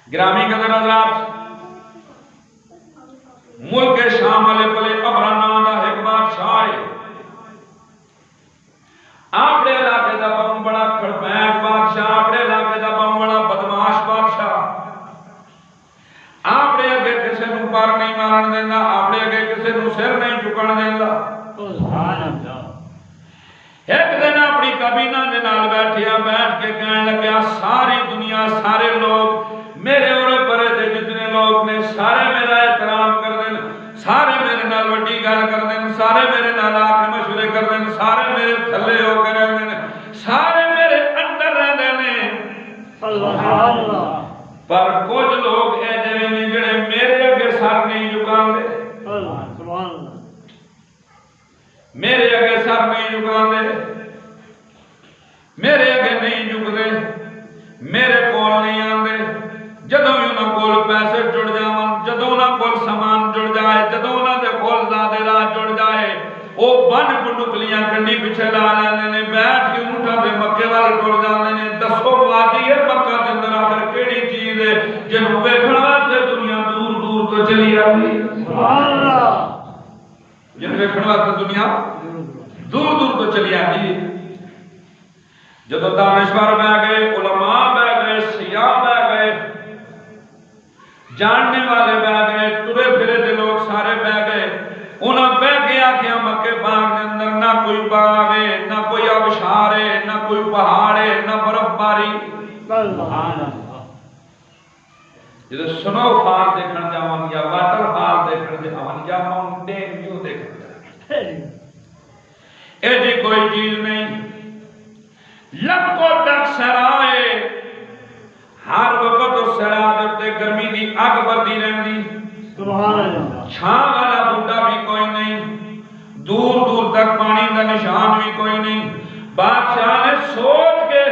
گرامی قدر حضرات، ملک شام والے پلے ابرانہ دا ایک بادشاہ ہے، اپنے علاقے دا بہت بڑا کھڑپیک بادشاہ، اپنے علاقے دا بہت بڑا بدماش بادشاہ، اپنے اگے کسی نو پر نہیں مارن دینا، اپنے اگے کسی نو سر نہیں چکن دینا۔ ایک دن اپنی کابینہ دے نال بیٹھیا، بیٹھ کے کہنے لگا ساری دنیا سارے لوگ میرے اور پرے دے جتنے لوگ نے سارے میرا احترام کر دیں، سارے میرے نال وڈی گل کر دیں، سارے میرے نال آ کے مشورے کر دیں، سارے میرے تھلے ہو کے رہندے نے، سارے میرے اندر رہندے نے، سبحان اللہ، پر کچھ لوگ ایسے نے جڑے میرے اگے سر نہیں جھکاندے، سبحان اللہ، میرے اگے سر نہیں جھکاندے، میرے اگے نہیں جھکدے، میرے کول نہیں آندے، جدوں انہاں کول پیسے جڑ جاون، جدوں انہاں کول سامان جڑ جائے، جدوں انہاں دے کول زیادہ راہ جڑ جائے، او بن بنڈکلیاں کنڈی پیچھے لا لیندے نے، بیٹھ کے اونٹاں دے مکے وال ٹر جاندے نے، دسو وادی ہے مکہ دے اندر آخر کیڑی چیز ہے جنوں ویکھن واسطے دنیا دور دور تو چلی آندی، سبحان اللہ، جنوں ویکھن واسطے دنیا دور دور تو چلی آندی۔ جدو دانشور بہ گئے، علماء بہ گئے، سیاح بہ گئے، جاننے والے بہ گئے، ٹرے پھرے دے لوگ سارے بہ گئے، انہاں بہ کے آکھیا مکے باغ دے اندر نہ کوئی باغ ہے، نہ کوئی آبشار ہے، نہ کوئی پہاڑ ہے، نہ برف باری، سبحان اللہ۔ جدو سنو فال دیکھن جاون یا واٹر فال دیکھن جاون یا ماؤنٹین ویو دیکھن جاون، اے جی کوئی چیز نہیں، لکھوں تک سرائے، ہر وقت اس سرائے دے گرمی دی اگ بردی رہندی، سبحان اللہ، چھاں والا بوٹا بھی کوئی نہیں، دور دور تک پانی دا نشان بھی کوئی نہیں۔ بادشاہ نے سوچ کے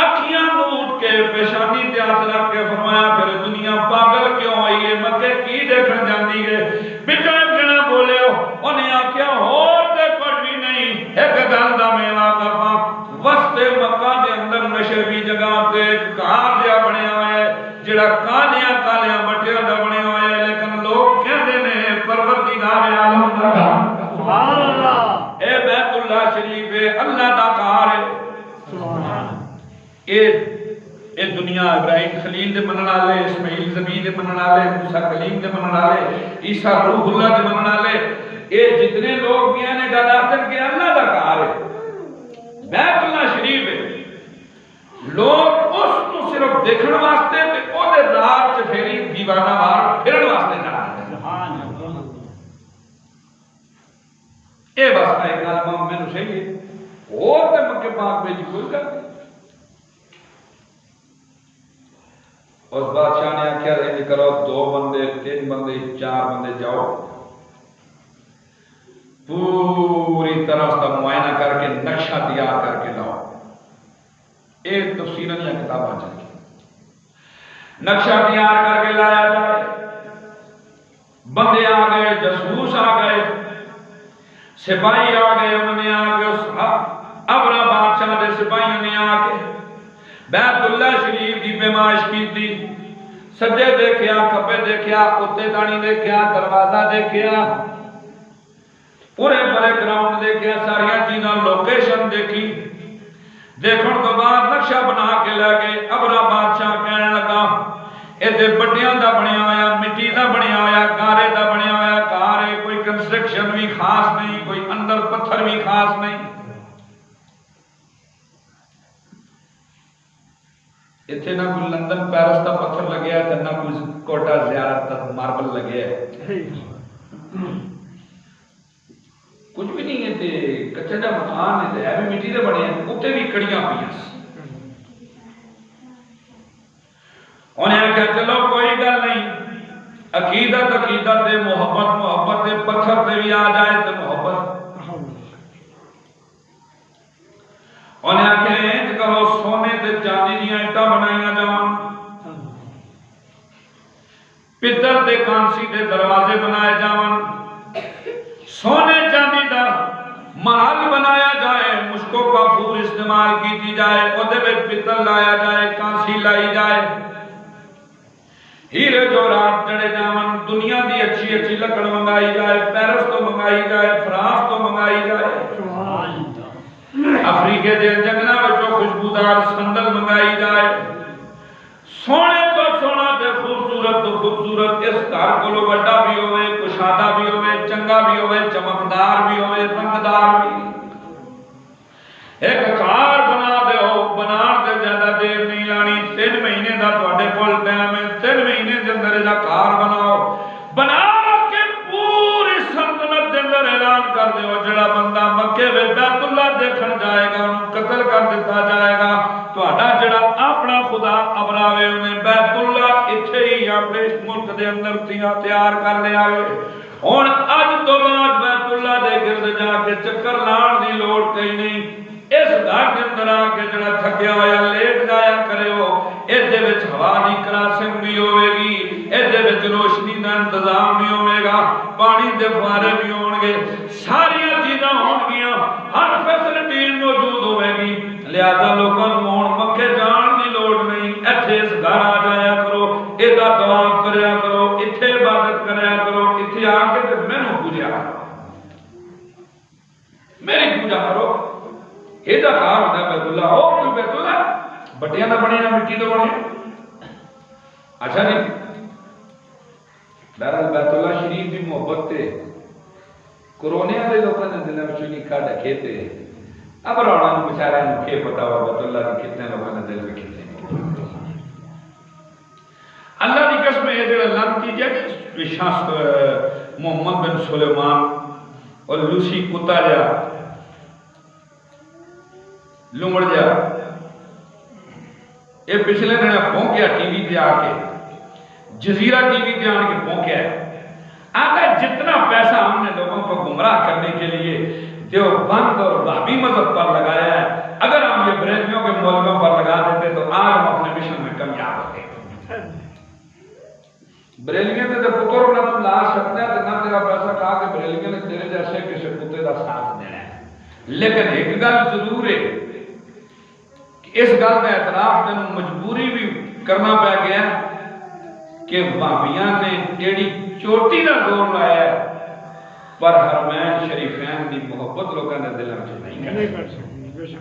اکھیاں نوٹ کے پیشانی تے ہاتھ رکھ کے فرمایا پھر دنیا پاگل کیوں ہوئی ہے، مکے کی دیکھن جاندی ہے؟ بچوں ایک جنا بولے انہیں آکھیا ہور تے کچھ بھی نہیں، ایک گل دا میوا کرنا، وسط مکہ دے اندر مشرقی جگہ تے گھر جا بنیا ہوا ہے جڑا کالیاں کالیاں مٹیاں دا بنیا ہوا ہے، لیکن لوگ کہندے نے پروردگار عالم دا گھر، سبحان اللہ، اے بیت اللہ شریف ہے، اللہ دا گھر ہے، سبحان اللہ۔ اے دنیا ابراہیم خلیل دے منن والے، اسماعیل ذبیح دے منن والے، موسیٰ کلیم دے منن والے، عیسیٰ روح اللہ دے منن والے، اے جتنے لوگ بھی ہیں گل آخر کہ اللہ دا گھر ہے، بیت اللہ شریف ہے، لوگ اس کو صرف دیکھن واسطے تے او دے رات چ پھیری دیوانہ وار پھرن واسطے جاندے، سبحان اللہ۔ اے بس ایک گل میں صحیح ہے، اور تے مکے پاک میں کوئی گل نہیں۔ اس بادشاہ نے آخیا انج کرو، 2 بندے 3 بندے 4 بندے جاؤ، پوری طرح اس کا معائنہ کر کے نقشہ تیار کر کے لاؤ۔ ایک تفصیل نہیں کتاباں چاہیے، نقشہ تیار کر کے لایا جائے، بندے آ گئے، جاسوس آ گئے، سپاہی آ گئے، انہوں نے آ کے اس ابرا بادشاہ دے سپاہیوں نے آ کے بیت اللہ شریف کی پیمائش کی تھی، سجے دیکھیا، کھبے دیکھیا، کتے دانی دیکھیا، دروازہ دیکھیا، پورے بڑے گراؤنڈ دیکھیا، ساری چیزاں لوکیشن دیکھی، دیکھن تو بعد نقشہ بنا کے لے گئے۔ ابرا بادشاہ کہنے لگا اے بٹیاں دا بنیا ہویا، مٹی دا بنیا ہویا، گارے دا بنیا ہویا گھر ہے، کوئی کنسٹرکشن بھی خاص نہیں، کوئی اندر پتھر بھی خاص نہیں، اتنے نہ کوئی لندن پیرس کا پتھر لگیا ہے، نہ کوئی کوٹا زیارت کا ماربل لگیا ہے، کچھ بھی نہیں ہے، کچے کا مکان ہے بھی مٹی کے بنے ہیں، اتنے بھی کڑیاں پہ انہیں آخیا چلو کوئی گل نہیں، عقیدت عقیدت دے، محبت محبت دے، پتھر پہ بھی آ جائے تو محبت۔ انہیں آخیا انج کرو سونے تے چاندی دیا اینٹاں بنائیاں جان، پتر تے کانسی دے دروازے بنائے جان، سونے چاندی دا محل بنایا جائے، مشکو کافور استعمال کی جائے، اودے وچ پتر لایا جائے، کانسی لائی جائے، ہیرے جوہرات جڑے جاون، دنیا دی اچھی اچھی لکڑ منگائی جائے، پیرس تو منگائی جائے، فرانس تو منگائی جائے، افریقے دے جنگلاں وچوں خوشبودار سندل منگائی جائے، سونے تو سونا تے خوبصورت تو خوبصورت اس گھر کولو بڑا بھی ہوئے، کشادہ بھی ہوئے، چنگا بھی ہوئے، چمکدار بھی ہوئے، رنگدار بھی، ایک کار بنا دے ہو، بنان دے زیادہ دیر نہیں لانی، 3 مہینے دا تواڈے کول ٹائم ہے، 3 مہینے دے اندر دا کار بناؤ، بنا کے پوری سلطنت دے اندر اعلان کر دیو، جڑا بندہ مکے وچ بیت اللہ دیکھن جائے گا انہوں قتل کر دیتا جائے گا، تواڈا جڑا اپنا خدا ابراوے انہیں بیت اللہ اتھے ہی اپنے ملک دے اندر تیار کر لے آوے، ہن اج تو بعد بیت اللہ دے گرد جا کے چکر لان دی لوڑ کہیں نہیں، اس گھر کے اندر آ کے جڑا تھکیا ہوا لیٹ جایا کرے ہو، ایدے وچ ہوا دی کراسنگ بھی ہوئے گی، ایدے وچ روشنی دا انتظام بھی ہوئے گا، پانی دے فوارے بھی ہون گے، ساری چیزاں ہون گیاں، ہر فیسلٹی موجود ہوئے گی، لہذا لوگوں ہون مکے جان دی لوڑ نہیں، ایتھے اس گھر آ جایا کرو، ایدا طواف کریا کرو، ایتھے عبادت کریا کرو، ایتھے آ کے تے مینوں پوجیا کرو، میری پوجا کرو، یہ کار ہوتا ہے بیت اللہ، ہو کوئی بیت اللہ بٹیاں نہ بنے یا مٹی تو بنے، اچھا جی بہرحال بیت اللہ شریف کی محبت تے کرونے والے لوگوں نے دلوں میں نہیں کھا ڈکے تے اب رونا نو بیچارے نو کی پتا ہوا بیت اللہ کی کتنے لوگوں نے دل میں کتنے اللہ کی قسم یہ جو لعنتی جی شخص محمد بن سلیمان اور لوسی کتا جا لمڑ جا یہ پچھلے دن پہنچیا ٹی وی پہ آ کے جزیرہ ٹی وی پہ آن کے پہنچیا ہے آتا جتنا پیسہ ہم نے لوگوں کو گمراہ کرنے کے لیے دیوبند اور وہابی مذہب پر لگایا ہے اگر ہم یہ بریلویوں کے مولویوں پر لگا دیتے تو آج ہم اپنے مشن میں کامیاب ہوتے بریلویوں نے تو پتر نہ لا سکتے ہیں نہ تیرا پیسہ کہا کہ بریلویوں نے تیرے جیسے کسی کتے کا ساتھ دینا ہے لیکن ایک گل ضرور ہے اس گل کا اعتراف تین مجبوری بھی کرنا پہ گیا کہ وہابیاں نے ایڈی چوٹی نہ زور لایا ہے پر حرمین شریفین کی محبت لوگوں نے دلوں سے نہیں کر سکتے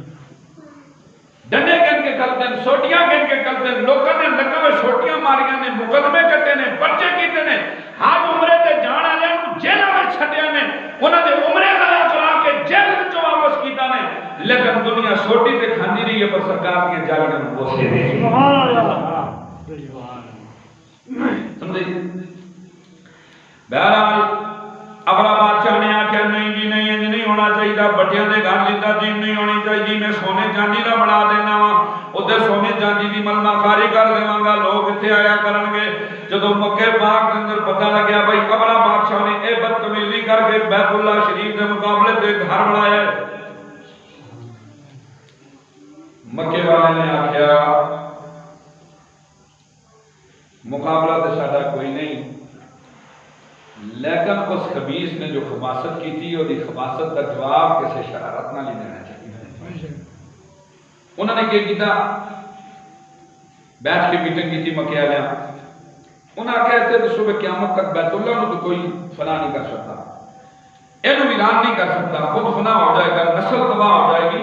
ڈنڈے گن کے کلتے ہیں سوٹیاں گن کے کلتے ہیں لوگوں نے لگا میں سوٹیاں ماریاں نے مقدمے کٹے نے پرچے کیتے نے حج عمرے تے جان والے جیل میں چھڈیا نے انہاں دے عمرے ضائع کرا کے جیل وچوں واپس کیتا نے لیکن دنیا سوٹی تے کھاندی رہی ہے پر سرکار کی جالیاں نوں بوسے دے سبحان اللہ سمجھے بہرحال اگلا بادشاہ نے آخیا نہیں جی نہیں ہونا چاہیے بٹیاں دے گھر لیتا چیز نہیں ہونی چاہیے میں سونے چاندی کا بنا دینا وا ادھر سونے چاندی کی ملما کاری کر داں لوگ اتنے آیا کرن گے جدو مکے پاک کے اندر پتہ لگیا بھائی اگلا بادشاہ نے یہ بدتمیزی کر کے بیت اللہ شریف کے مقابلے سے گھر بنایا مکے والے نے آخیا مقابلہ تو ساڈا کوئی نہیں لیکن اس خبیث نے جو خباثت کی تھی اور خباثت کا جواب کسی شرارت نہ لینا چاہیے انہوں نے کیا کیتا بیٹھ کے میٹنگ کی تھی مکے والے انہوں نے کہتے تو صبح قیامت تک بیت اللہ تو کوئی فنا نہیں کر سکتا یہ ویران نہیں کر سکتا خود فنا ہو جائے گا نسل تباہ ہو جائے گی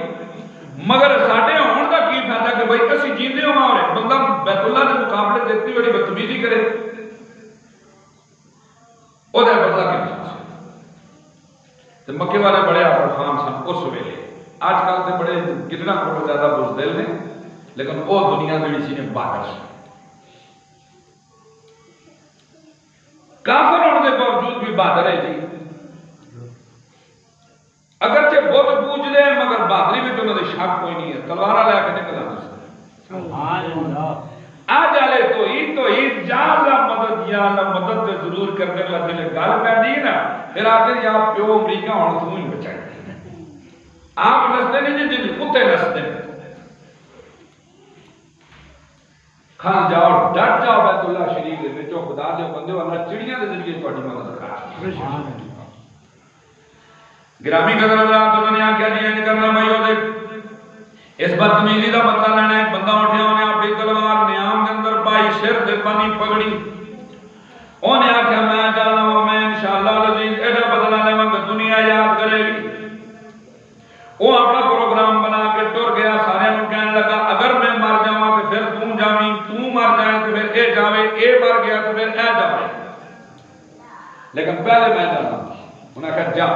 مگر ساڈے ہون کا کی فائدہ کہ بھائی اسی جیندے ہو اور بندہ بیت اللہ کے مقابلے دیکھتی بڑی بدتمیزی کرے اور بدلا کے تو مکے والے بڑے خان سن اس ویلے آج کل کے بڑے کتنا کو زیادہ بزدل نے لیکن وہ دنیا میں سی نے بادر کافر ہونے کے باوجود بھی بہادر ہے جی اگرچہ بت پوج لے مگر بہادری میں انہوں نے شک کوئی نہیں ہے تلوار لے کے نکل آج والے تو عید جا اللہ مدد یا اللہ مدد سے ضرور کرنے والا دل گل پہ نہیں نا پھر آخر یا پیو امریکہ ہونے تو ہی بچائے آپ نستے نہیں جی جن کتے نستے کھان جاؤ ڈٹ جاؤ بیت اللہ شریف دے وچوں خدا دے بندے اللہ چڑیاں دے ذریعے تہاڈی مدد کرا گرامی قدر حضرات انہوں نے آخیا جی انج کرنا بھائی وہ اس بدتمیزی کا بدلہ لینا ایک بندہ اٹھیا انہیں اپنی تلوار نیام کے اندر پائی سر تے بنی پگڑی انہیں آخیا میں جانا ہوں میں انشاءاللہ العزیز ایڈا بدلا لے کہ دنیا یاد کرے گی وہ اپنا پروگرام بنا کے ٹر گیا سارے نوں کہنے لگا اگر میں مر جاواں تو پھر توں جاویں توں مر جائے تو پھر اے جاوے اے مر گیا تو پھر اے جاوے لیکن پہلے میں جانا انہیں کہا جا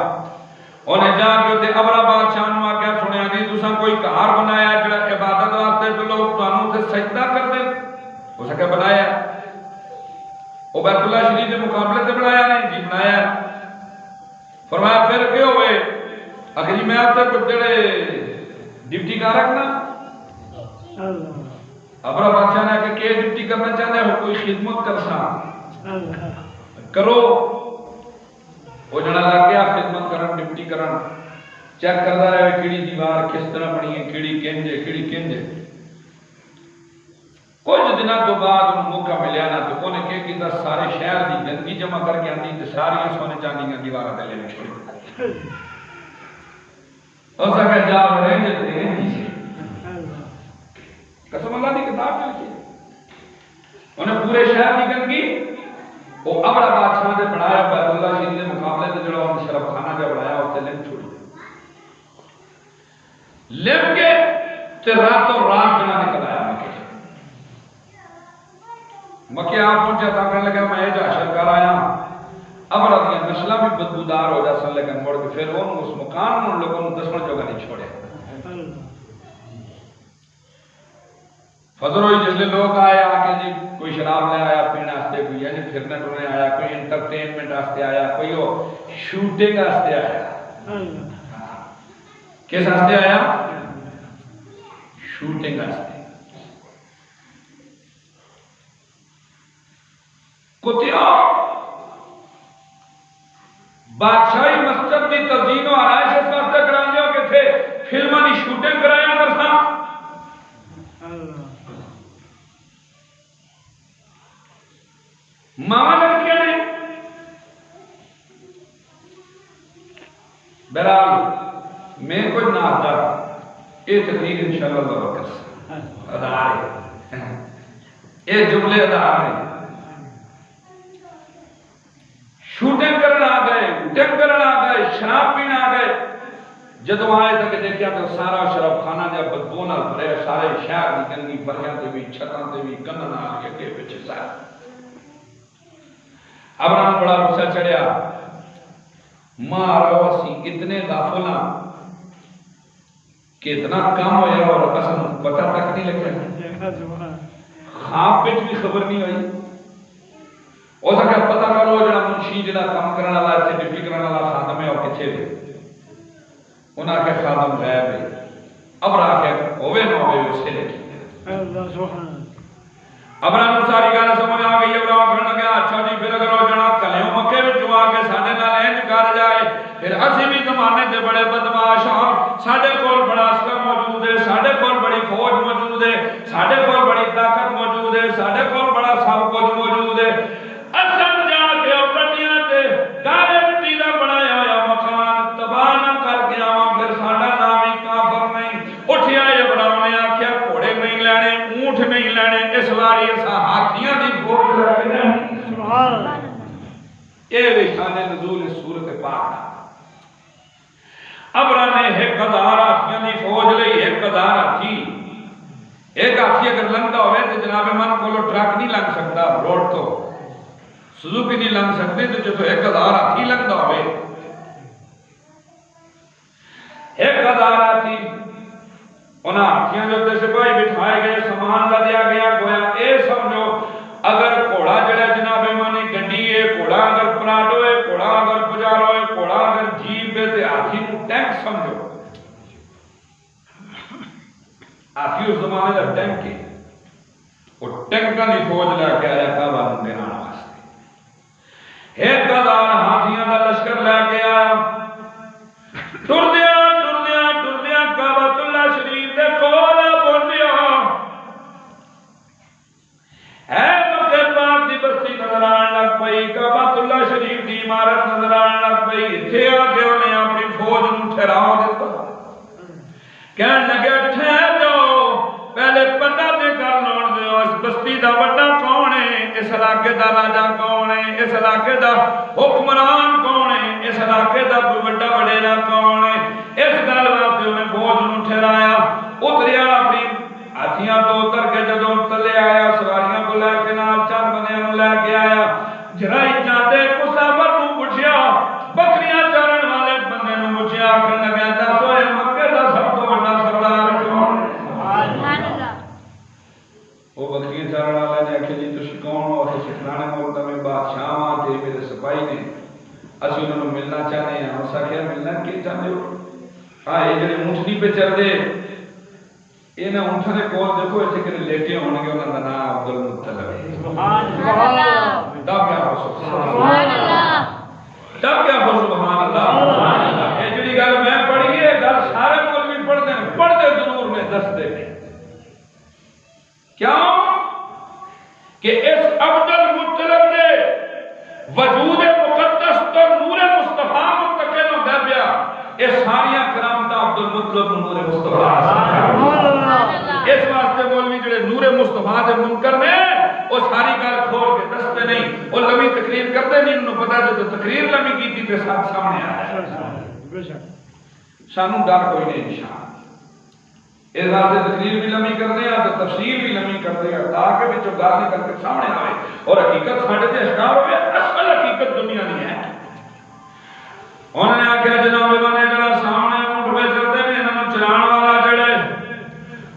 انہیں جا کے تے ابرا بادشاہ نوں آکھیا سنیا جی تساں کوئی گھر بنایا جڑا عبادت واسطے تو لوگ تانوں تے سجدہ کردے اس نے بنایا وہ بیت اللہ شریف کے مقابلے سے بنایا نہیں جی بنایا فرمایا پھر کیا ہوئے آخر جی میں آپ سے کچھ جڑے ڈپٹی کا رکھنا ابرا بادشاہ نے کہ کیا ڈپٹی کرنا چاہتے ہیں کوئی خدمت کر سا کرو وہ جڑا لگ گیا خدمت کرن ڈپٹی کرن چیک کرتا رہے کیڑی دیوار کس طرح بنی ہے کیڑی کنج کچھ دنوں تو بعد انہوں موقع ملیا نا تو انہیں کہا کہ سارے شہر دی گندگی جمع کر کے آندی تو ساری سونے چاندی کا دیوارہ پہلے میں چھوڑی اس کا جا رہے ہیں قسم اللہ دی کتاب چل کے انہیں پورے شہر دی گندگی وہ ابرا بادشاہ نے بنایا بیت اللہ شریف کے مقابلے سے جڑا انہیں شرف خانہ جب بنایا اس سے لم چھوڑی لم کے تے راتوں رات جنا نکل آیا مکہ آپ پہنچا تھا کہنے لگا میں ایجا شرکار آیا ابرا دیا نسلہ بھی بدبودار ہو جا سن لیکن مڑ کے پھر انہوں اس مکان میں ان لوگوں نے دسمن جگہ نہیں چھوڑے فضر ہوئی جس لئے لوگ آئے آکے جی کوئی شراب لے آیا پینا آستے کوئی یعنی پھرنے ٹھونے آیا کوئی انٹرٹینمنٹ آستے آیا کوئی ہو شوٹنگ آستے آیا کس آستے آیا شوٹنگ آستے کتیا بادشاہی مسجد کی تزئین و آرائش اس واسطے کرانے ہو کہ تھے فلموں کی شوٹنگ کرایا کرتا ماما لڑکیاں نے بہرحال میں کوئی نہ آتا یہ تقریر انشاءاللہ اللہ وقت ادا ہے یہ جملے ادا ہے شوٹنگ کرنا آ گئے ڈنگ کرنا آ گئے شراب پینا آ گئے جدو آئے تک دیکھیا تو سارا شراب خانہ جب بدبو نہ بھرے سارے شہر کی گندگی بھریاں تے بھی چھتاں تے بھی کنن آ کے اگے پیچھے سارا ابراہیم بڑا غصہ چڑھیا مارو اسی اتنے غافل ہاں کہ اتنا کام ہویا اور اصل پتہ تک نہیں لگا خواب پہ بھی خبر نہیں ہوئی ہو سکتا پتہ کرو جڑا منشی جڑا کام کرنے والا ہے ڈپٹی کرنے والا خادم ہے اور کتھے دے انہاں کے خادم غائب ہے اب راہ کے ہوئے نہ ہوئے اسے لکھی اللہ سبحان ابراہیم ساری گل سمجھ آ گئی ابراہیم کہنے لگا اچھا جی پھر اگر وہ جنا کلیوں مکے وچ آ کے ساڈے نال انج کر جائے پھر اسی بھی زمانے تے بڑے بدماش ہاں ساڈے کول بڑا اسلحہ موجود ہے ساڈے کول بڑی فوج موجود ہے ساڈے کول بڑی طاقت موجود ہے ساڈے کول بڑا سب کچھ موجود ہے اصل جا کے پٹیاں تے گارے مٹی دا بنایا ہوا مکان تباہ نہ کر کے آواں پھر ساڈا نام ہی کافر نہیں اٹھیا ابراہیم نے آکھیا گھوڑے نہیں لینے اونٹ نہیں لینے اس واری اسا ہاتھیاں دی فوج لے کے سبحان اللہ اے شان نزول سورۃ پاک ابراہیم نے 1000 ہاتھیاں دی فوج لئی 1000 ہاتھی ایک ہاتھی اگر لنگدا ہوئے تو جناب من کولو ٹرک نہیں لنگ سکتا روڈ تو سوزوکی نہیں لنگ سکتے تو جو 1000 ہاتھی لنگدا ہوئے 1000 ہاتھی انہاں ہاتھیاں جو تے سپاہی بٹھائے گئے سامان لا دیا گیا گویا اے سمجھو اگر گھوڑا جڑا جناب مانی گڈی ہے گھوڑا اگر پراڈو ہے گھوڑا اگر پجارو ہے گھوڑا اگر جیپ ہے تے ہاتھی کو ٹینک سمجھو ہاتھی اس زمانے کا ٹینک ہے وہ ٹینکاں دی فوج لے کے آیا کعبہ نوں گرانے واسطے 1000 ہاتھیاں دا لشکر لے کے آیا ٹردیا کعبۃ اللہ شریف دے کول پہنچیا ہے مکے پاک دی بستی نظر آن لگ پئی کعبۃ اللہ شریف دی عمارت نظر آن لگ پئی ایتھے آ کے انہیں اپنی فوج نوں ٹھہرا دیتا کہنے لگے ٹھہر جاؤ پہلے پتہ تے کر لون دیو اس بستی دا بڑا کون اس علاقے دا راجا کون ہے، اس علاقے دا حکمران کون ہے، اس علاقے دا کوئی بڑا وڈیرا کون ہے. اس گل واسطے انہیں فوج نو ٹھہرایا. اتریا اپنی ہاتھیاں تو اتر کے جدوں تلے آیا سواریاں کو لے کے نال چند بندیاں نو لے کے آیا. جرائی جاندے مسافر نو پوچھیا، بکریاں چارن والے بندے نو پوچھیا، آخر لگا دسو اے مکے دا سب تو بڑا سردار کون ہے؟ سبحان اللہ. وہ بکریاں چارن والے نے آخیا جی تسی کون ہو؟ تسی فلانے ملک دا میں بادشاہ ہاں تے میرے سپاہی نے، اسی انہاں نو ملنا چاہتے ہیں. اس آخیا ملنا کی چاہتے ہو؟ ہاں یہ جڑے اونٹنی پہ چڑھدے انہاں اونٹاں دے کول دیکھو ایتھے کہ لیٹے ہون گے، انہاں دا نام عبد المطلب ہے. سبحان اللہ. دب کیا ہو سبحان اللہ، دب کیا ہو سبحان اللہ. یہ جڑی گل میں پڑھی ہے گل سارے مولوی پڑھتے ہیں، پڑھتے ضرور نے دستے ہیں. کیوں کہ اس عبد المطلب نے وجود مقدس تو نور مصطفیٰ منتقل ہوتا پیا. یہ ساریاں کرامت عبد المطلب نور مصطفیٰ. اس واسطے مولوی جڑے نور مصطفیٰ دے منکر نے وہ ساری گل کھول کے دستے نہیں، وہ لمبی تقریر کرتے نہیں. انہوں پتا جو تقریر لمبی کی تھی ساتھ سامنے آیا. سانو ڈر کوئی نہیں نشان. اس واسطے تقریر بھی لمبی کرتے ہیں تو تفسیر بھی لمبی کرتے ہیں تاکہ بچوں گل نکل کے سامنے آئے اور حقیقت ساڈے تے اشکار ہوئے. اصل حقیقت دنیا نہیں ہے. انہوں نے آخیا جناب بنے جڑا سامنے اونٹ پہ چلتے ہیں انہوں نے چلان والا جڑے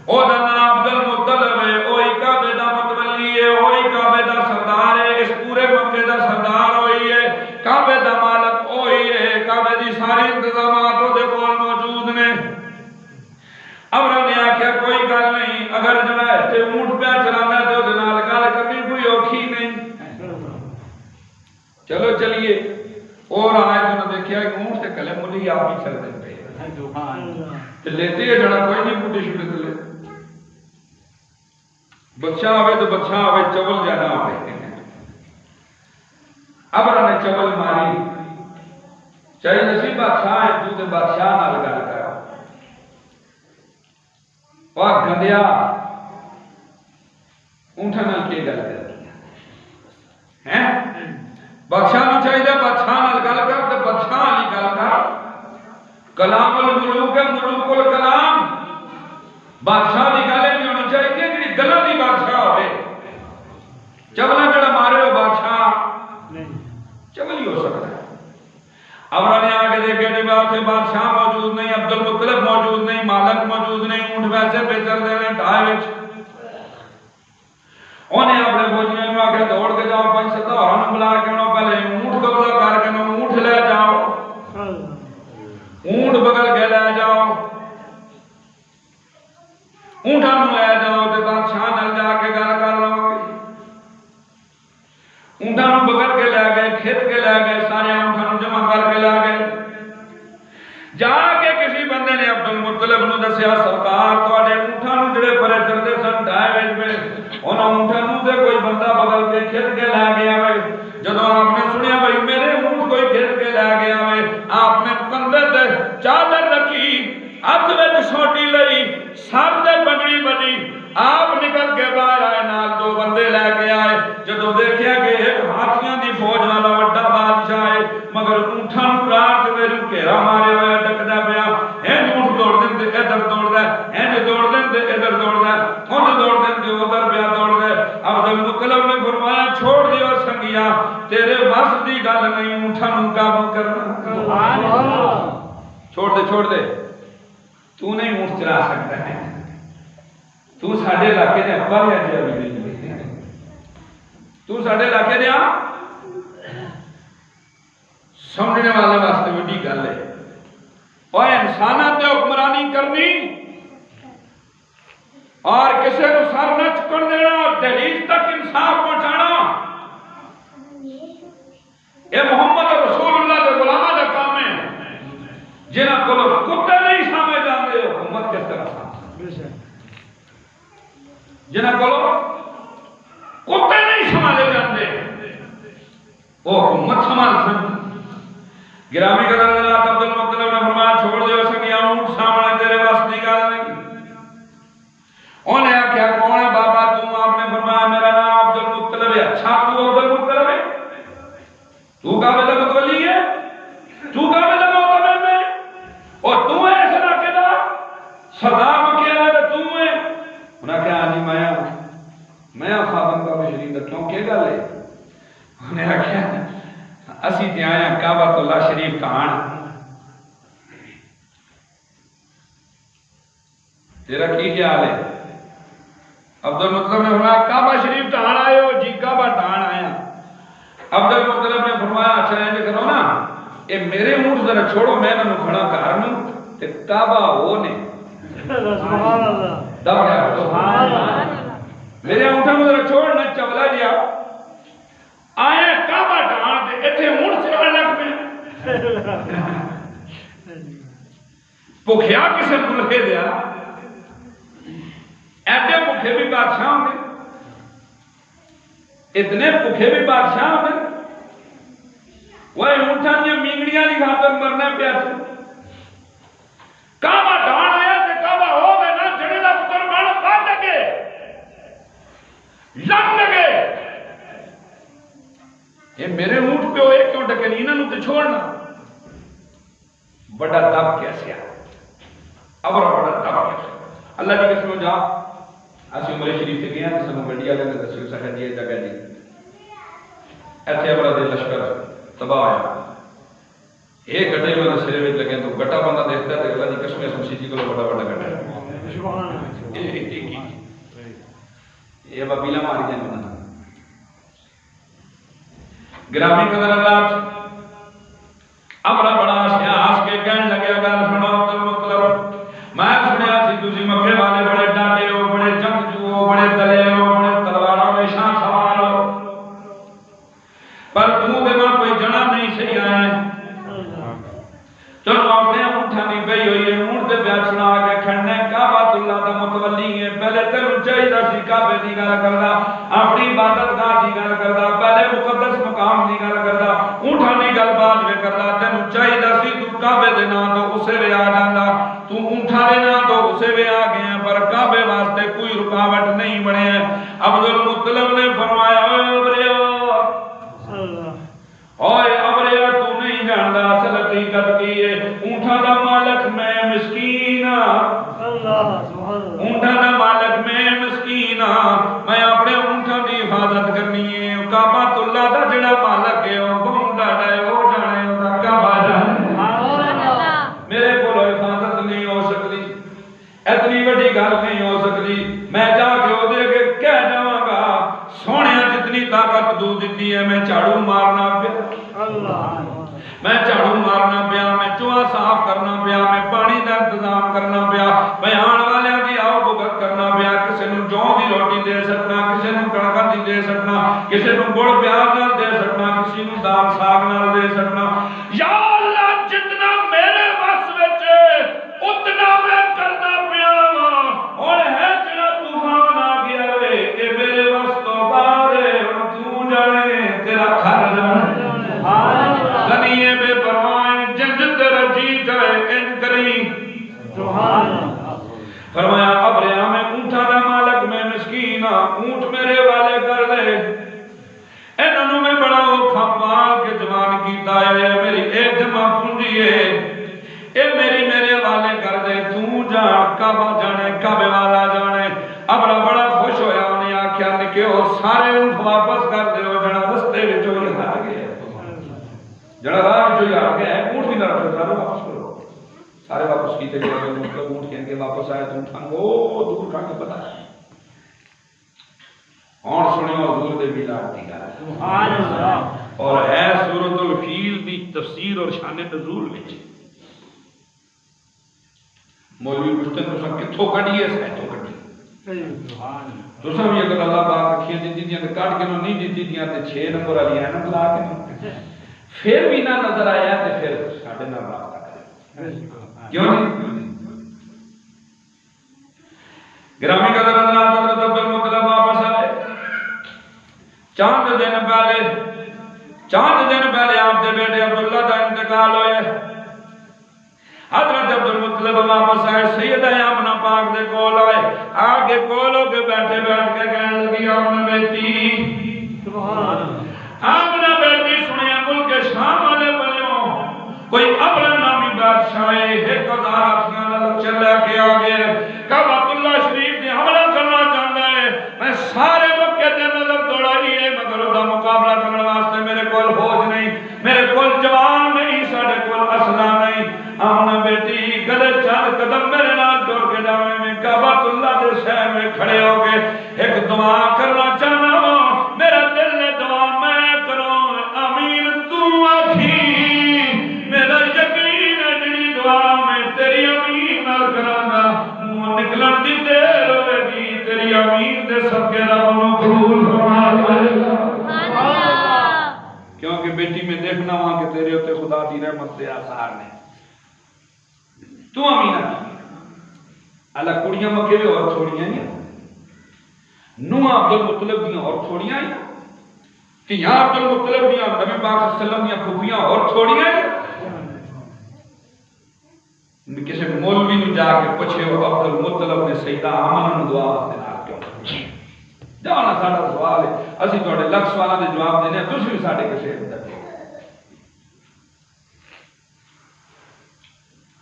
او دا نام عبد المطلب ہے، وہی کعبے دا متولی ہے، وہی کعبے دا سردار ہے. اس پورے مکے دا سردار وہی ہے، کعبے دا مالک وہی ہے، کعبے دی ساری انتظامات وہ دے کول موجود نے. ابراہیم نے آخیا کوئی گل نہیں، اگر جو ہے تے اونٹ پہ چلانا ہے تو دے نال گل کرنی کوئی اوکھی نہیں. چلو چلیے. اور آئے تو نے دیکھا کہ اونٹ سے کلے ملی آپ ہی چل دیں پہ لیتے ہیں جڑا کوئی نہیں بوٹے شوٹے تلے. بادشاہ آوے تو بادشاہ آوے چول جانا آوے. ابراہیم نے چول ماری، چاہے نصیب بادشاہ ہے تو تے بادشاہ نال گل کر. اور گندیا اونٹاں نال کی گل کرتی ہیں؟ بادشاہ نو چاہیے بادشاہ نال گل کر تے بادشاہ والی گل کر. کلام الملوک ہے ملوک الکلام. بادشاہ دی گل نہیں ہونی چاہیے کہ گلاں دی بادشاہ ہوئے. چبلا جڑا مارے ہو بادشاہ چبل ہی ہو سکتا ہے. ابراہیم نے آگے دیکھے کہ بادشاہ موجود نہیں، عبد المطلب موجود نہیں، مالک موجود نہیں، اونٹ ویسے پہ چل دے رہے ٹائے وچ. انہیں اپنے فوجیوں نے آگے دوڑ کے جاؤ 5-7 ہورن بلا کے انہوں پہلے اونٹ قبضہ کر کے انہوں اونٹ لے جاؤ، اونٹ بگل کے لے جاؤ، اونٹاں نوں لے جاؤ تے بادشاہ نال جا کے گل کر لو گے. اونٹاں نوں بگل کے لے گئے، کھد کے لے گئے، سارے اونٹاں نوں جمع کر کے لے گئے. جا کے کسی بندے نے عبد المطلب نو دسیا سرکار تواڈے اونٹاں نوں جڑے پرے چلدے سن ڈھائے وچ انہاں اونٹاں نوں تے کوئی بندہ بغل کے کھد کے لے گیا وے. جدوں آپ نے سنیا بھائی میرے اونٹ کوئی کھد کے لے گیا وے، آپ نے کندھے تے چادر رکھی، ہاتھ وچ سوٹی لئی، سر تے پگڑی بنی، آپ نکل کے باہر آئے، نال 2 بندے لے کے آئے. جدوں دیکھیا کہ ایک ہاتھیاں دی فوج والا وڈا بادشاہ ہے مگر اونٹاں نوں رات ویلے گھیرا مارے ہوئے ڈکدا پیا. این اونٹ دوڑ دین تے ادھر دوڑدا ہے، این دوڑ دین تے ادھر دوڑدا ہے، اون دوڑ دین تے ادھر پیا دوڑدا ہے. عبد المطلب نے فرمایا چھوڑ دیو سنگیا، تیرے وس دی گل نہیں اونٹاں نوں قابو کرنا. سبحان اللہ. چھوڑ دے تو نہیں اونٹ چلا سکتا ہے. تو ساڈے علاقے دے ابا ہے جی ابھی نہیں، تو ساڈے علاقے دے سمجھنے والے واسطے وڈی گل ہے. اور انساناں تے حکمرانی کرنی اور کسی کو سر نہ چکن دینا اور دہلیز تک انصاف پہنچانا یہ محمد رسول اللہ کے غلاماں دا کام ہے. جنہاں کو کتے نہیں سمجھ جاندے حکومت کس طرح سمجھ، جنہاں کو کتے نہیں سمجھے جاندے وہ حکومت سمجھ سن. گرامی قدر حضرات عبد المطلب نے فرمایا چھوڑ دیو سنگیا اونٹ سامنے تیرے واسطے دی گل نہیں. انہیں آخیا کون ہے بابا تم؟ آپ نے فرمایا میرا نام عبد المطلب ہے. اچھا تو عبد المطلب ہے، تو کعبے کا متولی ہے، تو کعبے کا معتمد ہے، اور تو ہے اس علاقے کا سردار مکے والا، تو ہے۔ انہاں کہا جی میں خادم کعبہ شریف دا کیوں کہ گل ہے؟ انہیں آخیا اسی تے آیا کعبہ اللہ شریف کہان، تیرا کی خیال ہے؟ عبد المطلب نے فرمایا کعبہ شریف ٹھان آئے ہو؟ جی کعبہ ٹھان آیا۔ عبد المطلب نے فرمایا اچھا انج کرو نا، اے میرے اونٹ ذرا چھوڑو، میں انہوں کھڑا کر لوں تے کعبہ وہ نے سبحان اللہ دب گیا، سبحان اللہ، میرے اونٹاں کو ذرا چھوڑ نہ چولا جیا آئے کعبہ ٹھان تے ایتھے اونٹ چلان لگ پے، بھکھیا کسے کو لے دیا، ایڈے بھوکے بھی بادشاہ ہوں گے، اتنے بھوکے بھی بادشاہ ہوں گے، وہ اونٹاں دیا مینگڑیاں دی خاطر مرنا پیا سی۔ کعبہ ڈھان آیا تے کعبہ ہو گئے نا، جڑے دا پتر بن بن لگے لگ لگے، یہ میرے اونٹ پہ ہوئے کیوں ڈکے نہیں، انہوں تے چھوڑنا۔ بڑا دب کیسے آ اب بڑا دب کیسے اللہ کی قسم جا اسی عمر شریف سے گیا تو سنو گڈی والے نے دسو سکا جی جگہ جی ایتھے بڑا دل لشکر تباہ ہوا، ایک گڈے میں سرے وچ لگے تو گٹا بندہ دیکھتا ہے اللہ کی قسم ہے سمسی جی کو بڑا بڑا گٹا یہ بابیلا مار گیا بندہ گرامی قدر اللہ امرا بڑا آس کے کہنے لگے گل سنو عبد المطلب میں سنیا سی تسی مکے والے بڑے ڈاڈے ہو، بڑے جنگجو ہو، بڑے دلیر ہو، بڑے تلواراں دے شاہ سوار ہو، پر تو دے ماں کوئی جنا نہیں صحیح آئے چلو اپنے اونٹھاں دی گئی ہوئی ہے، اونٹ دے بیان سنا کے کھڑنے کعبہ اللہ دا متولی ہے، پہلے تینوں چاہیے سی کعبے دی گل کردا، اپنی عبادت گاہ دی گل کردا، پہلے مقدس مقام دی گل کردا، اونٹھاں دی گل بعد میں کردا، تینوں چاہیے سی تو کعبے دے نام تو اسے وے آ جاندا، تو اونٹھاں دے نام تو اسے وے آ گئے، پر کعبے واسطے کوئی رکاوٹ نہیں بنے۔ عبد المطلب نے فرمایا اے ابریا اوے ابریا تو نہیں جاندا اصل حقیقت کی ہے، اونٹھاں دا مالک میں مسکین اونٹاں دا مالک میں مسکین میں اپنے اونٹاں دی حفاظت کرنی ہے، کعبہ اللہ دا جڑا مالک ہے وہ بہت ڈاڈا ہے، وہ جانے دا کعبہ جانے، میرے کو حفاظت نہیں ہو سکتی، اتنی بڑی گل نہیں ہو سکتی، میں جا کے وہ دے کے کہہ جاواں گا سونے جتنی طاقت تو دیتی ہے میں جھاڑو مارنا پیا، میں جھاڑو مارنا پیا، میں چوہا صاف کرنا پیا، میں پانی دا انتظام کرنا پیا، میں آن والے دی آؤ بھگت کرنا پیا، کسی نوں جوں دی روٹی دے سکنا، کسی نوں کڑکا دی دے سکنا، کسی نوں گڑ پیاز نال دے سکنا، کسی نوں دال ساگ نال دے سکنا، یا اللہ جتنا میرے وس وچ اتنا میں کرنا پیا اور ہے جڑا طوفان آ گیا وے اے میرے وس تو باہر ہے، تو جانے تیرا گھر جانے غنی بے پرواہ جنج تیرا جی جائے ان کری فرمایا ابریا میں اونٹا دا مالک میں مسکین اونٹ میرے والے کر دے، انہوں میں بڑا اوکھا مال کے جوان کیتا ہے، میری ایک جمع پونجی ہے، اے میرے والے کر دے، تو جا کعبہ جانے کعبے والا جانے۔ ابرا بڑا خوش ہویا، انہیں آکھیا نکیو سارے اونٹ واپس کر دے، جڑا رستے وچ ہوئی ہار گئے، جڑا راہ جو یار گیا ہے اونٹ بھی نہ رکھو، سارے واپس کرو، سارے واپس کیتے گئے، مطلب اونٹ کہنے کے واپس آئے تو اونٹاں کو دور کھا کے پتا ہے اور سنیو حضور دے میلاد دی گل سبحان اللہ، اور ہے سورۃ الفیل دی تفسیر اور شان نزول وچ مولوی پوچھتے ہیں تساں کتھوں کڈی ہے سائتوں کڈی تساں بھی اگر اللہ پاک رکھیے دتی دیاں تے کڈ کے نو نہیں دتی دیاں تے 6 نمبر والی ہے نا بلا کے پھر بھی نہ نظر آیا تے پھر ساڈے نال رابطہ کرے کیوں نہیں؟ گرامی قدر حضرات حضرت عبد المطلب واپس آئے، چاند دن پہلے آپ کے بیٹے عبداللہ کا انتقال ہوئے، حضرت عبد المطلب واپس آئے، سیدہ آمنہ پاک دے کول آئے، آگے کول ہو کے بیٹھے بیٹھ کے کہنے لگی آمنہ بیٹی آمنہ بیٹی سنیا ملک شام والے بنیوں کوئی اپنا نامی بادشاہ ایک ہزار آفیاں لگ چلے کے آگے کعبۃ اللہ شریف نے حملہ کرنا چاہتا ہے میں سارے مکے دے نظر دوڑائی ہے مگر دا مقابلہ کرنے واسطے میرے کول فوج نہیں میرے کول جوان نہیں ساڑھے کول اسلحہ نہیں آمنہ بیٹی گلے چند قدم میرے نال دوڑ کے جاوے میں کعبۃ اللہ دے شہر میں کھڑے ہو کے ایک دعا کرنا چاہنا ہوں میرا دل نے دعا میں کروں آمین تو آکھی میرا یقین ہے جنی دعا میں تیری امین نہ کرانا منہ نکلن دی دیر ہوئے گی تیری امین دے سب کے رب نو قبول فرما لے گا کیونکہ بیٹی میں دیکھنا وہاں کہ تیرے ہوتے خدا دی رحمت دے آثار نے تو امین اللہ کڑیاں مکے بھی اور چھوڑیاں نہیں نوح عبد المطلب دیاں اور چھوڑیاں ہیں کہ یہاں عبد المطلب دیاں نبی پاک صلی اللہ علیہ وسلم دیاں پھوپیاں اور چھوڑیاں ہیں کسی مولوی نے جا کے پوچھے وہ عبد المطلب نے سیدہ آمنہ دعا واسطے نال کیوں جانا ساڈا سوال ہے اسی تواڈے لکھ سوالاں دے جواب دینے تسی بھی ساڈے کسے اندر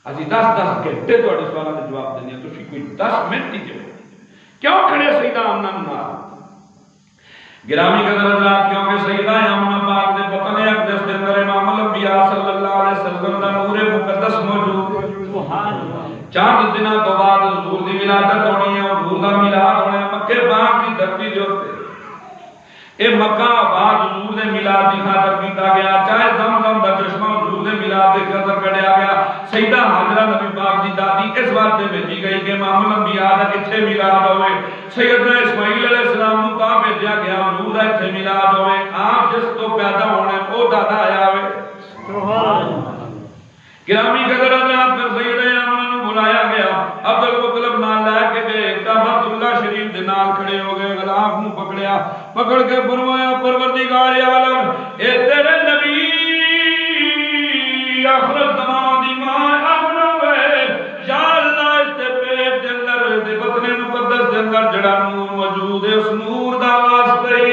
اسی 10 گھنٹے تواڈے سوالاں دے جواب دینے تسی کوئی 10 منٹ ہی کیوں کھڑے سیدہ آمنہ نال گرامی قدر حضرات کیونکہ سیدہ آمنہ پاک دے بطن اقدس دے اندر امام الانبیاء صلی اللہ علیہ وسلم دا نور مقدس موجود چاند دنوں تو بعد حضور دی ولادت ہونی ہے حضور دا میلاد ہونا ہے مکے پاک دی دھرتی دے اوتے اے مکہ آباد حضور دے میلاد دی خاطر کیتا گیا چاہے زمزم دا چشمہ حضور دے میلاد دے خاطر کڈیا گیا سیدہ حاجرہ نبی پاک دی دادی اس واسطے بھیجی گئی کہ امام الانبیاء دا کتھے میلاد ہوئے سیدنا اسماعیل علیہ السلام نو تا بھیجیا گیا حضور دا کتھے میلاد ہوئے آپ جس تو پیدا ہونے او دادا آیا ہوئے سبحان اللہ گرامی قدر حضرات پھر سیدہ آمنہ نو بلایا گیا عبد المطلب نال لے کے گئے کعبۃ اللہ شریف دے نال کھڑے ہو گئے غلاف نو پکڑیا پکڑ کے فرمایا پروردگار عالم اے تیرے نبی آخر زمان دی ماں آمنہ ہوئے یا اللہ اس دے پیٹ دے اندر دے بطن مقدس دے اندر جڑا نور موجود ہے اس نور دا واسطے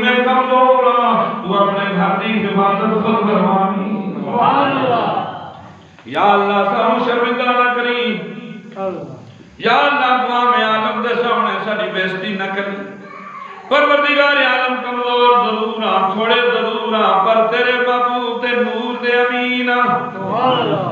میں کمزور ہاں تو اپنے گھر دی حفاظت خود کروانی سبحان اللہ یا اللہ سانو شرمندہ نہ کری یا اللہ دعا میں عالم دے سامنے ساری بےزتی نہ کری پروردگار عالم کمزور ضرور ہاں تھوڑے ضرور ہاں پر تیرے محبوب تے نور دے امین سبحان اللہ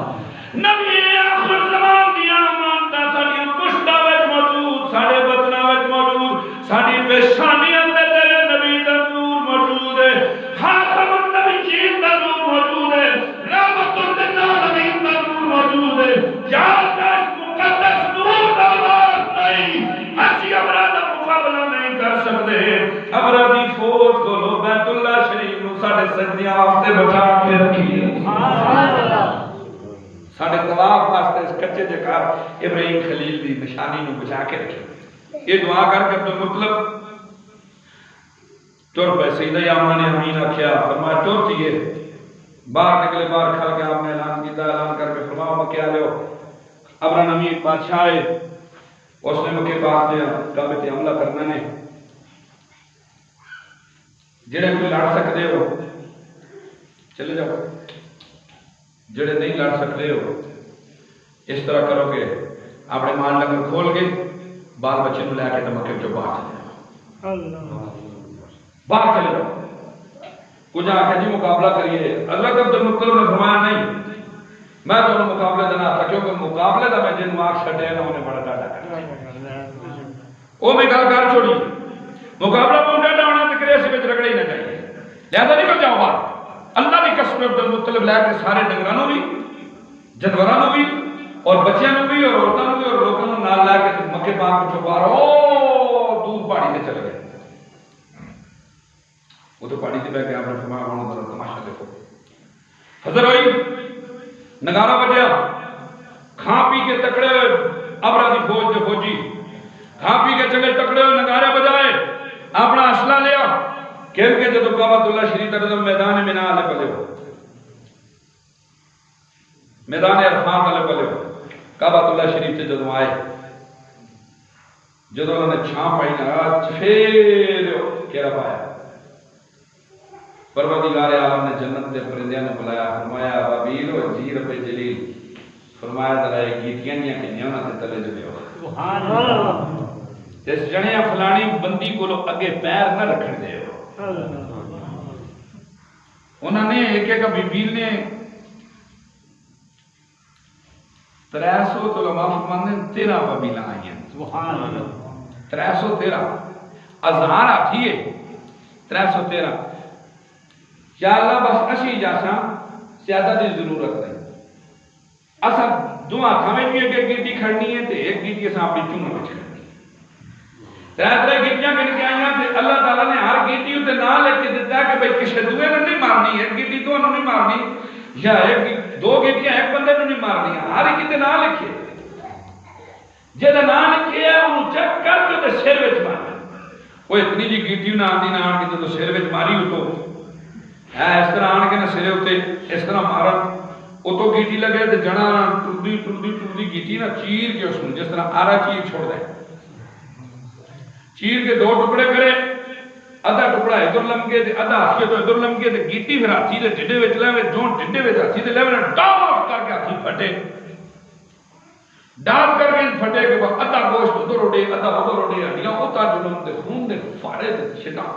نبی آخر زمان دی آمانتا ساری پشتہ وچ موجود ساڑے بطنہ وچ موجود ساری پیشانی اندر تیرے نبی دا نور موجود ہے خاتم النبی جین دا نور موجود ہے رحمت للعالمین دا نور موجود ہے یا اللہ مقدس نور دا واسطے اسی امراض دا مقابلہ نہیں کر سکتے امراضی فوج کو لو بیت اللہ شریف نو ساڑھے سجدیاں واسطے بچا کے رکھیے ساڑھے طواف واسطے اس کچے جکار ابراہیم خلیل دی نشانی نو بچا کے رکھیے یہ دعا کر کے مطلب ٹور پہ سیدہ آمنہ نے امین رکھیا فرمایا ٹور تیئے باہر نکلے باہر کھل کے آپ نے اعلان کیتا اعلان کر کے فرمایا مکہ آ لو ابرا نمی بادشاہ ہے اس نے مکہ پاک دیا کعبے تے حملہ کرنا نے جڑے کوئی لڑ سکتے ہو چلے جاؤ جڑے نہیں لڑ سکتے ہو اس طرح کرو کہ اپنے مال لنگر کھول کے بال بچے نو لے کے تے مکے چوں باہر چلے جاؤ باہر چلے جاؤ کچھ آکھے جی مقابلہ کریے حضرت عبد المطلب نے فرمایا نہیں میں تو مقابلے دینا تھا کیونکہ مقابلے دا میں جن مارک چھٹے ہیں انہیں بڑا ڈاٹا کرنا وہ میں گل کر چھوڑی مقابلہ کو ڈاٹا ہونا تو کرے سے رگڑے ہی نہ چاہیے لہذا نکل جاؤ باہر اللہ کی قسم عبد المطلب لے کے سارے ڈنگرانوں بھی جانورانوں بھی اور بچیاں بھی اور عورتوں بھی اور لوگوں کو نال لے کے مکے پاک کو باہر دور پہاڑی تے چلے گئے وہ تو پہاڑی تے بیٹھ کے آپ نے فرمایا ہونا ذرا تماشا دیکھو حضر ہوئی نگارہ بجیا کھاں پی کے تکڑے ہوئے ابرا دی فوج دے فوجی کھاں پی کے چلے تکڑے ہوئے نگارے بجائے اپنا اسلحہ لیا کہہ کے جدو کعبۃ اللہ شریف تک میدان مینا والے پلے ہو میدان عرفات والے پلے ہو کعبۃ اللہ شریف سے جدو آئے جدو انہوں نے چھاں پائی نا پھر کہہ رہا پایا پروردگار عالم نے جنت کے پرندیاں نے بلایا، فرمایا ابابیل و جی رب جلیل، فرمایا ذرا یہ گیتیاں نہیں کہ انہاں تے تلے جو دیو سبحان اللہ جس جنے فلانی بندی کو اگے پیر نہ رکھن دیو۔ انہوں نے ایک ایک بیبیل نے 300 تو علماء فرماتے ہیں 13 ابابیل آئی ہیں، سبحان اللہ 313 ہزار آتی ہے 313۔ یا اللہ بس اسی جاسا زیادہ دی ضرورت نہیں، اصل دعا ہمیں بھی ایک گیٹی کھڑنی ہے تے ایک گیٹی اساں اپنی چونوں وچ کھڑنی ہے۔ 3 گیٹیاں کن کے آئیاں تے اللہ تعالیٰ نے ہر گیٹی تے نام لکھ کے دیتا ہے کہ بھئی کسے دوے نے نہیں مارنی، ایک گیٹی تو نہیں مارنی، یا ایک 2 گیٹیاں ایک بندے نے نہیں مارنی، ہر ایک تے نام لکھے جے نام لکھے ہے انہوں چیک کر کے تے سر وچ مارنا۔ وہ اتنی جی گیٹی نہ آندی نہ آن کے تو سر وچ ماری ہو تو اس طرح آن کے نہ سرے ہوتے اس طرح مارن وہ تو گیٹی لگے تو جنا ٹردی گیٹی نہ چیر کے اس میں جس طرح آرہ چیر چھوڑ دے، چیر کے 2 ٹکڑے کرے، ادھا ٹکڑا ادھر لمکے تے ادھا ہاتھی تو ادھر لمکے تے گیٹی پھر ہاتھی دے ٹھڈے وچ لے جو ٹھڈے وچ ہاتھی دے لے ڈاف کر کے ہاتھی پھٹے، ڈاف کر کے پھٹے کے بعد ادھا گوشت ادھر اڑے ادھا ادھر اڑے ہڈیاں اوتا جلم تے خون دے فارے تے چھٹا۔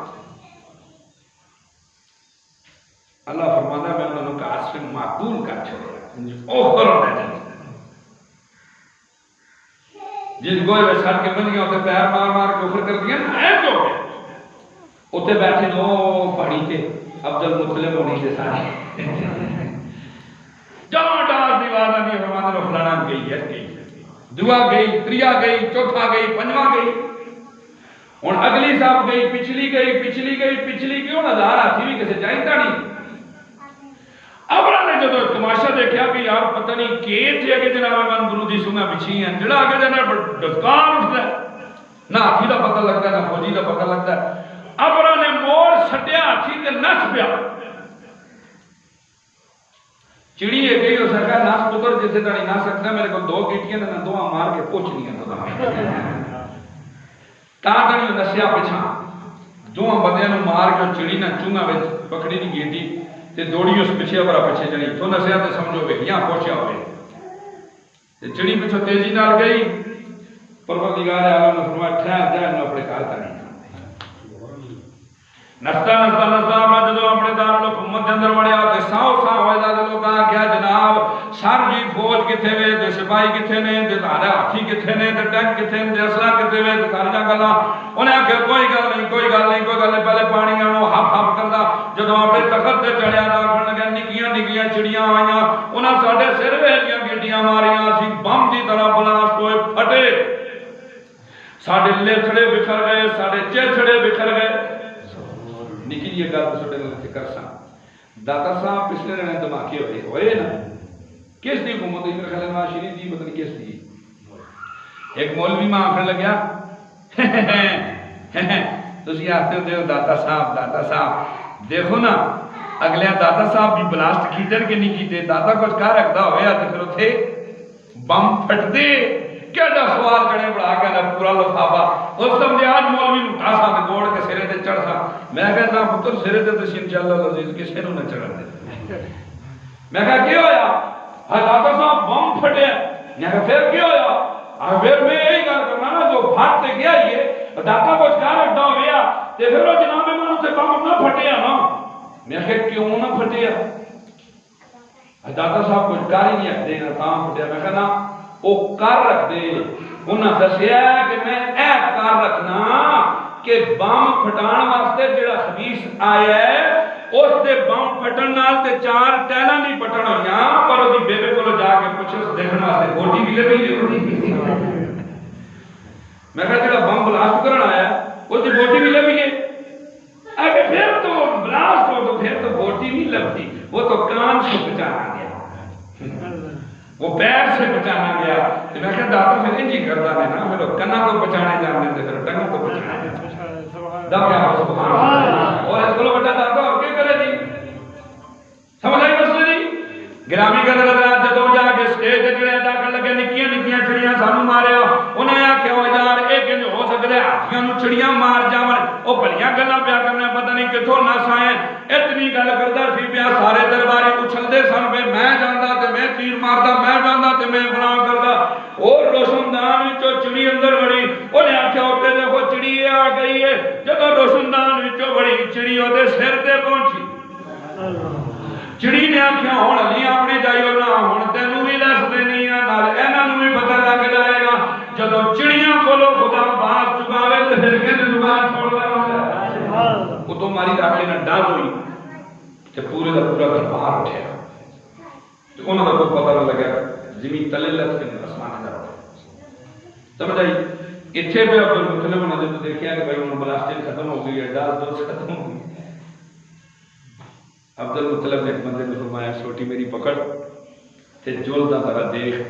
اللہ فرماتا ہے میں انہوں کا عصر معقول کر چھوڑا اوہ کرو دے جن گوئے میں ساتھ کے بندیاں ہوتے پیر مار مار کے اوپر کر دیا نا اے جو ہے ہوتے بیٹھے دو پڑھی تھے عبد المطلب ہونی سے سارے جہاں ڈاس دیوارہ نہیں فرماتا ہے فلانا گئی ہے گئی دعا گئی تریا گئی چوتھا گئی پنجواں گئی اور اگلی صاحب گئی پچھلی گئی پچھلی گئی پچھلی گئی اور ہزار آتی بھی کسے جائیتا نہیں۔ ابرا نے جو تماشا دیکھا کہ یار پتہ نہیں کہ تھے کہ جناب من برودی سنگا بچھی ہیں جڑا آگے جانا ڈسکان اٹھتا ہے نہ ہاتھی کا پتہ لگتا ہے نہ فوجی کا پتہ لگتا ہے۔ ابرا نے مور سٹیا ہاتھی تے نس پیا چڑی ہے گئی ہو سکا ناس پتر جیسے تانی نہ سکتا میرے کو 2 گیٹیاں نہ 2 مار کے پوچھ نہیں ہے تا تانی نسیا پچھا 2 بندیاں نو مار کے چڑی نہ چونگا وچ پکڑی دی گیٹی تے دوڑی اس پیچھے برا پیچھے چڑی تو نسیا تے سمجھو گے یہاں پہنچیا ہوئے تے چڑی پیچھے تیزی نال گئی پروردگار عالم نے فرمایا ٹھہر جا انہوں اپنے کار کریں نستا نستا نستا اپنا جدو اپنے دارالحکومت کے اندر بڑھیا تے ساؤ ساؤ ہوئے دا لوگ کہا کیا جناب سر جی فوج کتھے وے تے سپاہی کتھے نے تے تارے ہاتھی کتھے نے تے ٹینک کتھے نے تے اسلحہ کتھے وے تے ساریاں گلاں انہیں آخیا کوئی گل نہیں کوئی گل نہیں کوئی گل نہیں پہلے پانی آنو ہپ ہپ کردا جدو اپنے تخت تے چڑھیا دا آخر لگا نکیاں نکیاں چڑیاں آئیاں انہاں ساڈے سر وچ گیٹیاں ماریاں اسی بم دی طرح بلاسٹ ہوئے پھٹے ساڈے لیتھڑے بکھر گئے ساڈے چیتھڑے بکھر گئے۔ نکی یہ گل تو سوٹے گل فکر سا داتا صاحب پچھلے رہنے دماغی ہوئے نا کس دی حکومت ہوئی میرے خیال میں شریف دی پتہ نہیں کس دی ایک مولوی ماں آخر لگیا تسی آتے ہو داتا صاحب دیکھو نا اگلے داتا صاحب بھی بلاسٹ کیتے کہ نہیں کیتے داتا کچھ کہا رکھتا ہویا تو پھر اتھے بم پھٹ دے کیا جا سوال کرنے بڑھا کے نا پورا لفافہ اس سمجھے آج مولوی نٹا سا تے گوڑ کے سرے تے چڑھ سا میں کہتا ہوں پتر سرے تے تشین چل اللہ عزیز کسے نو نہ چڑھ دے میں کہا کیا ہویا داتا صاحب بم پھٹے میں کہا پھر کیا ہویا پھر میں یہی کار کرنا نا جو پھٹ تے گیا یہ داتا کچھ کہا رکھتا ہویا تے پھر وہ جناب میں منو سے بم نہ پھٹے نا میں کہا کیوں نہ پھٹے داتا صاحب کچھ کار ہی نہیں رکھتے نا تاں پھٹے میں کہا نا وہ کر رکھ دے انہاں دسیا کہ میں ایک کر رکھنا کہ بم پھٹان واسطے جڑا خبیث آیا ہے اس دے بم پھٹن نال تے 4 ٹیلاں نہیں پھٹن ہویاں پر او دی بیبے کولو جا کے پوچھ دیکھن واسطے گوٹی بھی لبھی میں کہا جڑا بم بلاسٹ کرن آیا اس دی گوٹی بھی لبھی ہے اگے پھر تو بلاسٹ ہو تو پھر تو گوٹی نہیں لبتی وہ تو کان سے بچانا گیا وہ پیر سے بچانا گیا تو میں کہا داتا پھر انجی کرتا ہے نا پھر کنا کو بچانے جانے دے پھر ٹنگا کو بچانے دم کیا ہو سبحان اللہ اور اس کو بڑا داتا اور کیا کرے جی سمجھ آئی مسئلہ جی گرامی کا نظرات جدو جا کے سٹیج جڑے ادا کر لگے نکیاں نکیاں چڑیاں سانو ماریا انہیں آخیا ہو یار ایک انج ہو سکتا ہے ہاتھیاں نو چڑیاں مار جاون او بھلیاں گلاں پیا کرنا پتہ نہیں کتھوں نس آئے اتنی گل کردا سی پیا سارے دربارے اچھلدے سن پے میں جاندا تے میں تیر ماردا میں جاندا تے میں فلاں کردا اور روشندان وچوں چڑی اندر وڑی اونے آکھیا اوتے دیکھو چڑی آ گئی ہے جدوں روشندان وچوں وڑی چڑی اودے سر تے پہنچی چڑی نے آکھیا ہن علی اپنی جائیو نہ ہن تینوں بھی دس دینی ہے نال انہاں نوں بھی پتہ لگ جائے گا جدوں چڑیاں کولو خدا باز چکاوے تے پھر کہندے زبان چھوڑدا ہوندا وہ تو ماری راکے نہ ڈال ہوئی کہ پورے دا پورا دربار اٹھیا تو انہوں نے کوئی پتہ نہ لگا زمین تلے لگ کے آسمان دا سمجھ آئی اتنے پہ عبد المطلب نے جب دیکھا کہ بھائی انہوں نے بلاسٹر ختم ہو گئی ہے ڈال دو ختم ہو گئی عبد المطلب نے ایک بندے نے فرمایا چھوٹی میری پکڑ تے جول دا ذرا دیکھ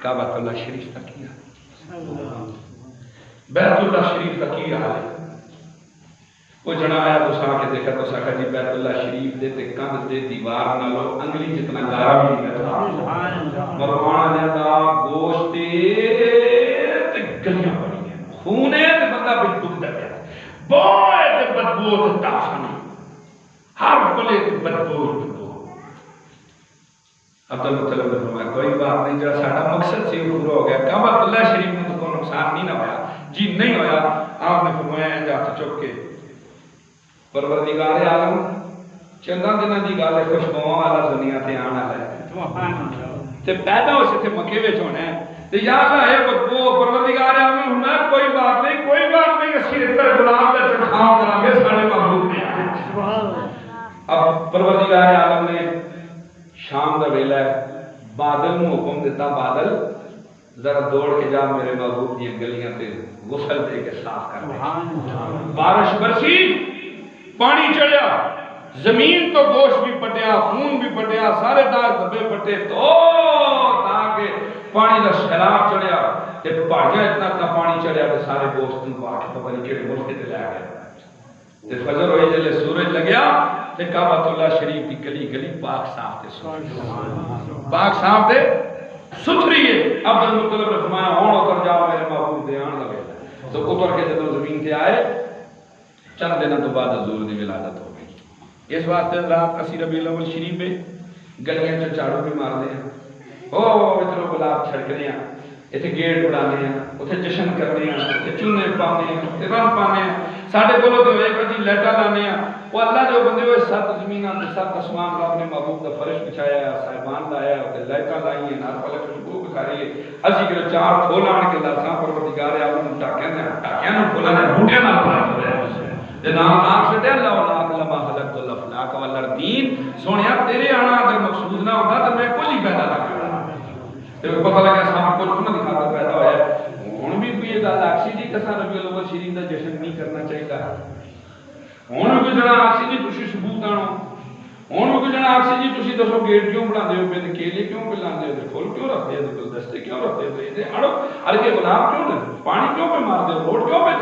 کعبہ اللہ شریف کا کیا بیت اللہ شریف کا کیا حال ہے وہ جنا آیا تو سا کے دیکھا تو سا کہ جی بیت اللہ شریف دے تے کند دے دیوار نالو انگلی جتنا گارا بھی بیٹھا مروانا لیادا گوشت تے گلیاں پڑی ہیں خونے تے بندہ بھی ڈب دیا بوئے تے بدبو تے تافنی ہر کلے تے بدبو عبد المطلب نے فرمایا کوئی بات نہیں جڑا ساڈا مقصد سی وہ پورا ہو گیا کعبہ اللہ شریف میں تو کوئی نقصان نہیں نہ ہوا جی نہیں ہویا آپ نے فرمایا انج ہاتھ چک کے پروردگار عالم چنگا دناں دی گل ہے خوشبو والا دنیا تے آنا ہے تے پیدا ہو سے مکے وچ ہونا ہے تے یا اللہ ہے وہ پروردگار عالم فرمایا کوئی بات نہیں اسی اتر گلاب دا چڑھاؤ کرا کے ساڈے محبوب نے سبحان اللہ اب پروردگار عالم نے شام دا ویلا ہے بادل نو حکم دیتا بادل ذرا دوڑ کے جا میرے محبوب دی گلیاں تے غسل دے کے صاف کر دے بارش برسی پانی چڑھیا زمین تو گوشت بھی پٹیا خون بھی پٹیا سارے داغ دبے پٹے تو تاکہ پانی دا سیلاب چڑھیا تے بھاجا اتنا پانی چڑھیا تے سارے گوشت نوں پا کے پتہ نہیں کیڑے ملک تے لے گئے تے فجر ہوئی جلے سورج لگیا تے کعبۃ اللہ شریف کی گلی گلی پاک صاف تے پاک صاف تے ستھری ہے عبد المطلب نے فرمایا ہن اتر جاؤ میرے محبوب دے آن لگے تو اتر کے جدوں زمین تے آئے چند دنوں تو بعد حضور دی ولادت ہو گئی اس واسطے رات اسی ربیع الاول شریف میں گلیاں چ جھاڑو بھی مارتے ہیں او اترو گلاب چھڑکنے ہیں اتنے گیٹ اڑانے ہیں اتنے جشن کرنے ہیں اتنے چونے پانے ہیں اتنے رن پانے ہیں سارے کولو تو ایک جی لائٹاں لانے ہیں وہ اللہ جو بندے ہوئے سات زمیناں تے سات آسمان رب نے محبوب دا فرش بچھایا ہے صاحبان لایا ہے تے لائٹاں لائی ہیں نال پلک خوشبو بکھاری ہے اسی کہ چار پھول آن کے لاساں پروردگار عالم ٹاکیاں نوں پھولاں دے بوٹیاں نال پاک ہو رہا ہے تے نام آنکھ سے اللہ اولاد لما خلقت الافلاک والارضین سونیا تیرے آنا اگر مقصود نہ ہوتا تو میں کوئی پیدا نہ کرتا تے پتہ لگا سب کچھ انہاں دی خاطر پیدا ہویا ہے ہن بھی کوئی گل آکسی جی کہ ربیع الاول شریف دا جشن نہیں کرنا چاہیے ہن کوئی جڑا آکسی جی تسی ثبوت آنو ہن کوئی جڑا آکسی جی تسی دسو گیٹ کیوں بناندے ہو پے تے کیلے کیوں بلاندے ہو تے پھول کیوں رکھدے ہو تے گلدستے کیوں رکھدے ہو تے اڑو ہر کے گلاب کیوں نے پانی کیوں پہ مار دے روڈ کیوں پہ